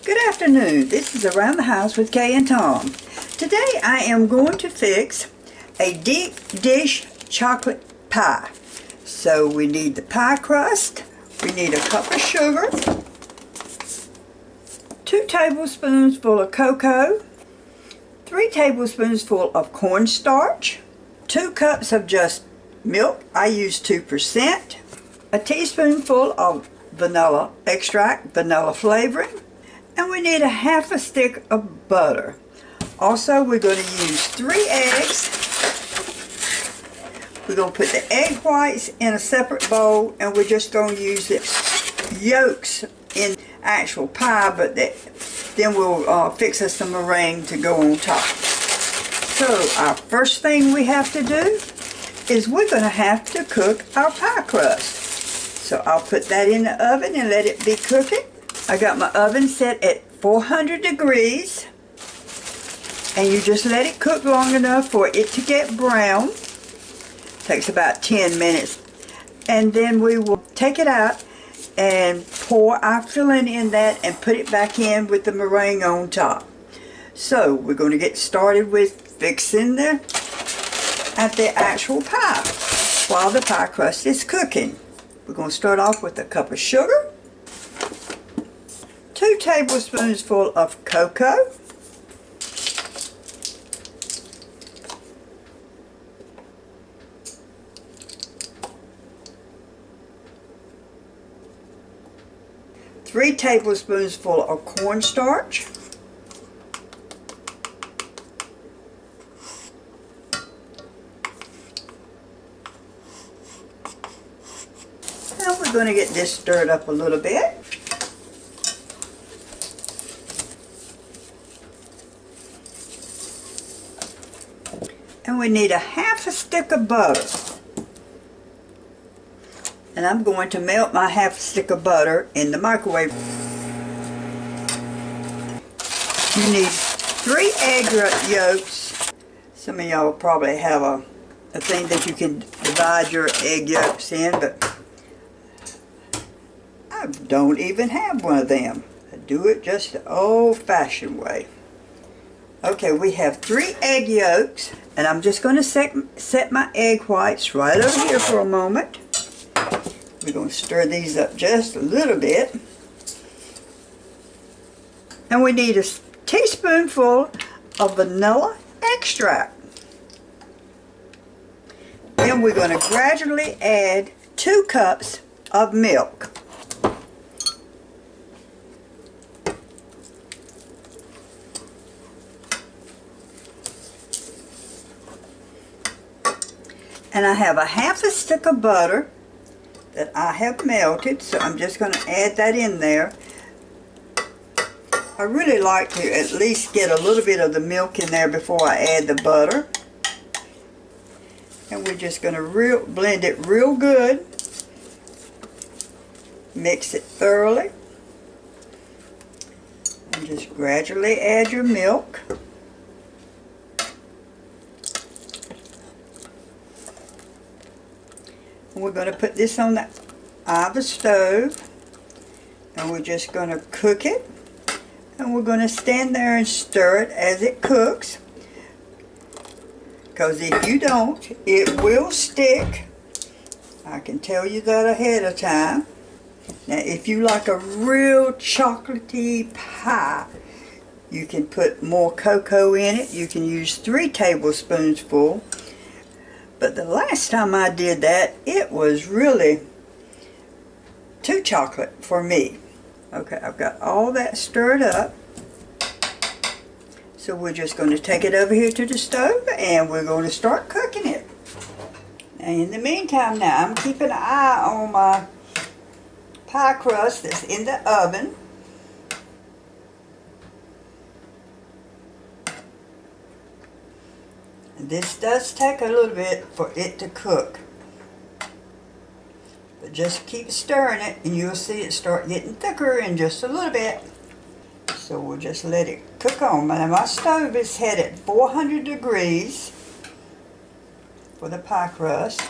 Good afternoon. This is Around the House with Kay and Tom. Today I am going to fix a deep dish chocolate pie. So we need the pie crust, we need a cup of sugar, 2 tablespoons full of cocoa, 3 tablespoons full of cornstarch, 2 cups of just milk, I use 2%, a teaspoonful of vanilla extract, vanilla flavoring, and we need a half a stick of butter. Also, we're going to use 3 eggs. We're going to put the egg whites in a separate bowl, and we're just going to use the yolks in actual pie, but then we'll fix us some meringue to go on top. So our first thing we have to do is we're going to have to cook our pie crust. So I'll put that in the oven and let it be cooking. I got my oven set at 400 degrees. And you just let it cook long enough for it to get brown. Takes about 10 minutes. And then we will take it out and pour our filling in that and put it back in with the meringue on top. So we're going to get started with fixing the actual pie while the pie crust is cooking. We're going to start off with a cup of sugar, 2 tablespoons full of cocoa, three tablespoons full of cornstarch, and we're going to get this stirred up a little bit. And we need a half a stick of butter. And I'm going to melt my half a stick of butter in the microwave. You need 3 egg yolks. Some of y'all probably have a thing that you can divide your egg yolks in, but I don't even have one of them. I do it just the old-fashioned way. Okay, we have 3 egg yolks, and I'm just going to set my egg whites right over here for a moment. We're going to stir these up just a little bit. And we need a teaspoonful of vanilla extract. Then we're going to gradually add 2 cups of milk. And I have a half a stick of butter that I have melted, so I'm just going to add that in there. I really like to at least get a little bit of the milk in there before I add the butter. And we're just going to blend it real good. Mix it thoroughly. And just gradually add your milk. We're going to put this on the stove, and we're just going to cook it, and we're going to stand there and stir it as it cooks, because if you don't, it will stick. I can tell you that ahead of time. Now if you like a real chocolatey pie, you can put more cocoa in it. You can use 3 tablespoons full. But the last time I did that, it was really too chocolate for me. Okay, I've got all that stirred up. So we're just going to take it over here to the stove, and we're going to start cooking it. Now in the meantime, now I'm keeping an eye on my pie crust that's in the oven. This does take a little bit for it to cook. But just keep stirring it, and you'll see it start getting thicker in just a little bit. So we'll just let it cook on. Now my stove is set at 400 degrees for the pie crust.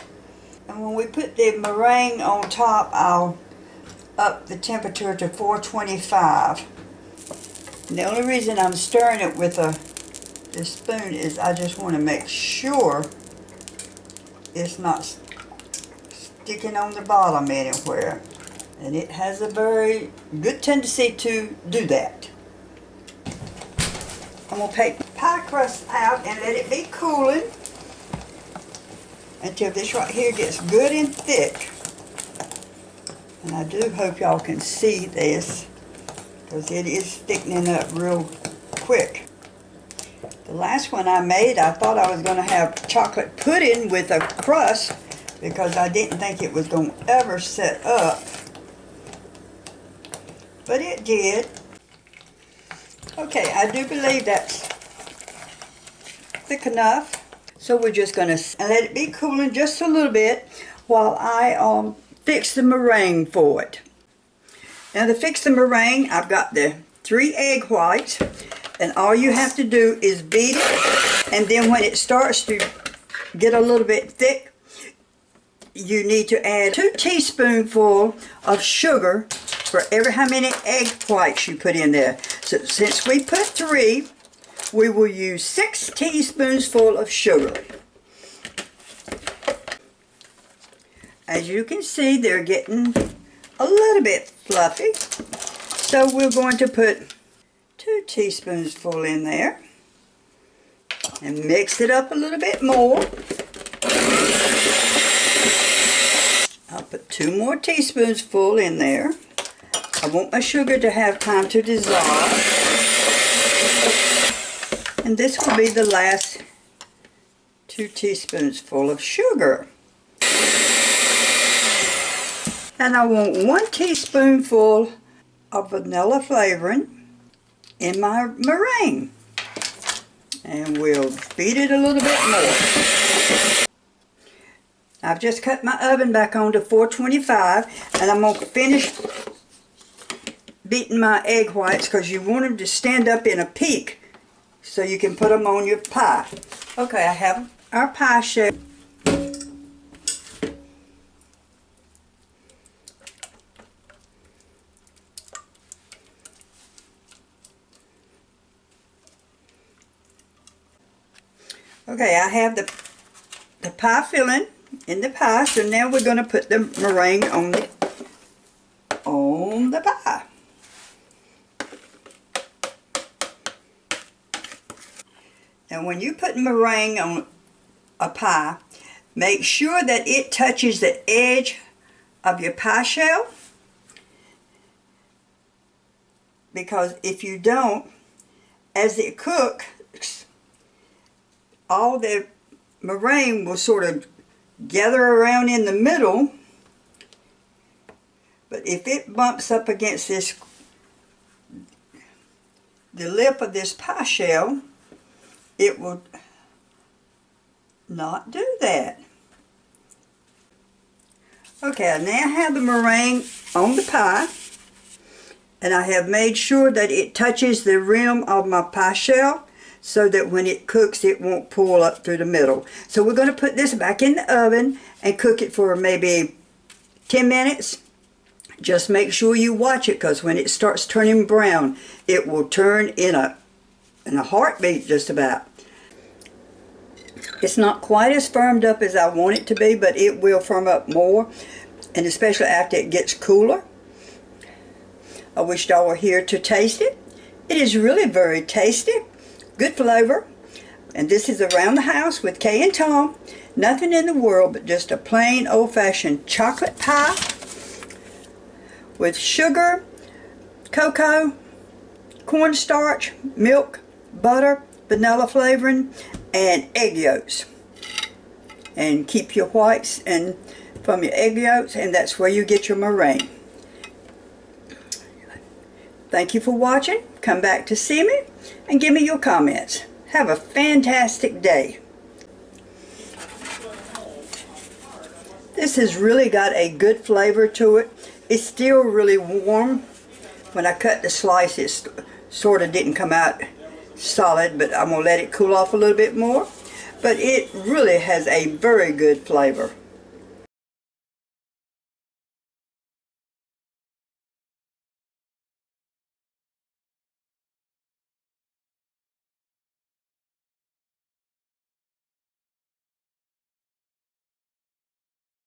And when we put the meringue on top, I'll up the temperature to 425. And the only reason I'm stirring it with this spoon is I just want to make sure it's not sticking on the bottom anywhere. And it has a very good tendency to do that. I'm going to take the pie crust out and let it be cooling until this right here gets good and thick. And I do hope y'all can see this, because it is thickening up real quick. The last one I made, I thought I was going to have chocolate pudding with a crust, because I didn't think it was going to ever set up. But it did. Okay, I do believe that's thick enough. So we're just going to let it be cooling just a little bit while I fix the meringue for it. Now to fix the meringue, I've got the 3 egg whites, and all you have to do is beat it, and then when it starts to get a little bit thick, you need to add 2 teaspoonfuls of sugar for every how many egg whites you put in there. So since we put 3, we will use 6 teaspoonsful of sugar. As you can see, they're getting a little bit fluffy. So we're going to put 2 teaspoonsful in there and mix it up a little bit more. I'll put 2 more teaspoonsful in there. I want my sugar to have time to dissolve. And this will be the last 2 teaspoonsful of sugar. And I want 1 teaspoonful of vanilla flavoring in my meringue. And we'll beat it a little bit more. I've just cut my oven back on to 425, and I'm going to finish beating my egg whites because you want them to stand up in a peak so you can put them on your pie. Okay, I have our pie shell. Okay, I have the pie filling in the pie, so now we're going to put the meringue on the pie. And when you put meringue on a pie, make sure that it touches the edge of your pie shell, because if you don't, as it cooks, all the meringue will sort of gather around in the middle. But if it bumps up against the lip of this pie shell, it will not do that. Okay, I now have the meringue on the pie, and I have made sure that it touches the rim of my pie shell so that when it cooks it won't pull up through the middle. So we're going to put this back in the oven and cook it for maybe 10 minutes. Just make sure you watch it, because when it starts turning brown, it will turn in a heartbeat just about. It's not quite as firmed up as I want it to be, but it will firm up more, and especially after it gets cooler. I wish y'all were here to taste it. It is really very tasty, good flavor, and this is Around the House with Kay and Tom. Nothing in the world but just a plain old-fashioned chocolate pie with sugar, cocoa, cornstarch, milk, butter, vanilla flavoring, and egg yolks. And keep your whites and from your egg yolks, and that's where you get your meringue. Thank you for watching. Come back to see me and give me your comments. Have a fantastic day. This has really got a good flavor to it. It's still really warm. When I cut the slice, it sort of didn't come out solid, but I'm going to let it cool off a little bit more. But it really has a very good flavor.